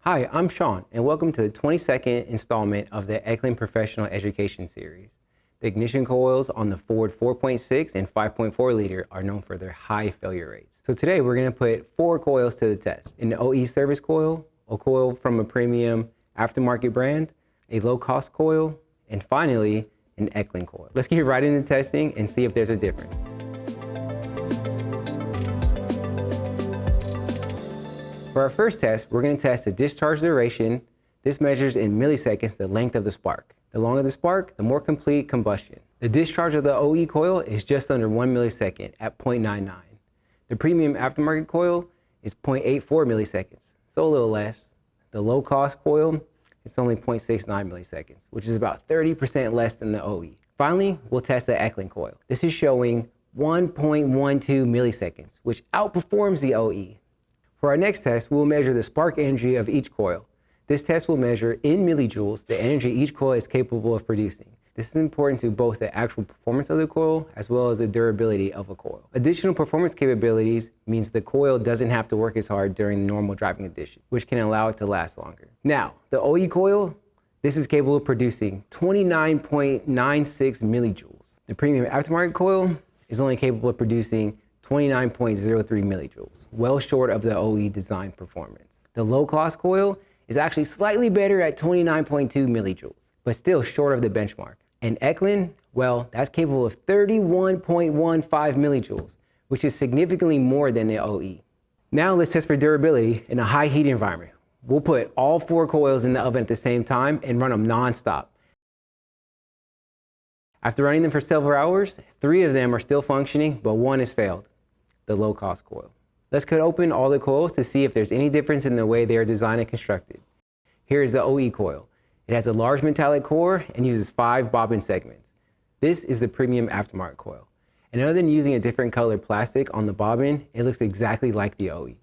Hi, I'm Sean, and welcome to the 22nd installment of the Echlin Professional Education Series. The ignition coils on the Ford 4.6 and 5.4 liter are known for their high failure rates. So today we're going to put 4 coils to the test: an OE service coil, a coil from a premium aftermarket brand, a low-cost coil, and finally, an Echlin coil. Let's get right into testing and see if there's a difference. For our first test, we're going to test the discharge duration. This measures in milliseconds the length of the spark. The longer the spark, the more complete combustion. The discharge of the OE coil is just under 1 millisecond at 0.99. The premium aftermarket coil is 0.84 milliseconds, so a little less. The low-cost coil is only 0.69 milliseconds, which is about 30% less than the OE. Finally, we'll test the Echlin coil. This is showing 1.12 milliseconds, which outperforms the OE. For our next test, we will measure the spark energy of each coil. This test will measure in millijoules the energy each coil is capable of producing. This is important to both the actual performance of the coil as well as the durability of a coil. Additional performance capabilities means the coil doesn't have to work as hard during normal driving conditions, which can allow it to last longer. Now, the OE coil, this is capable of producing 29.96 millijoules. The premium aftermarket coil is only capable of producing 29.03 millijoules, well short of the OE design performance. The low-cost coil is actually slightly better at 29.2 millijoules, but still short of the benchmark. And Echlin, well, that's capable of 31.15 millijoules, which is significantly more than the OE. Now let's test for durability in a high heat environment. We'll put all 4 coils in the oven at the same time and run them non-stop. After running them for several hours, 3 of them are still functioning, but 1 has failed: the low-cost coil. Let's cut open all the coils to see if there's any difference in the way they are designed and constructed. Here is the OE coil. It has a large metallic core and uses 5 bobbin segments. This is the premium aftermarket coil. And other than using a different colored plastic on the bobbin, it looks exactly like the OE.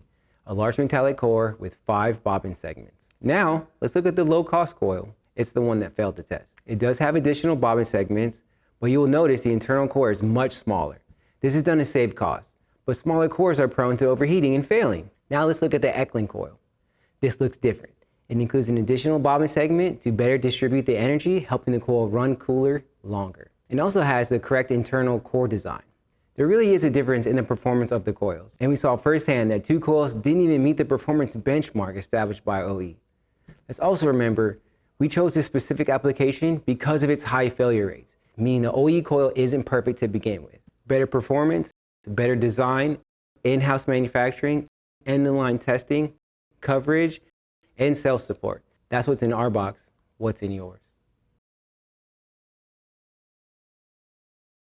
A large metallic core with 5 bobbin segments. Now, let's look at the low-cost coil. It's the one that failed the test. It does have additional bobbin segments, but you will notice the internal core is much smaller. This is done to save cost, but smaller cores are prone to overheating and failing. Now let's look at the Echlin coil. This looks different. It includes an additional bobbin segment to better distribute the energy, helping the coil run cooler longer. It also has the correct internal core design. There really is a difference in the performance of the coils, and we saw firsthand that 2 coils didn't even meet the performance benchmark established by OE. Let's also remember, we chose this specific application because of its high failure rates, meaning the OE coil isn't perfect to begin with. Better performance, better design, in-house manufacturing, end-of-line testing, coverage, and sales support. That's what's in our box. What's in yours?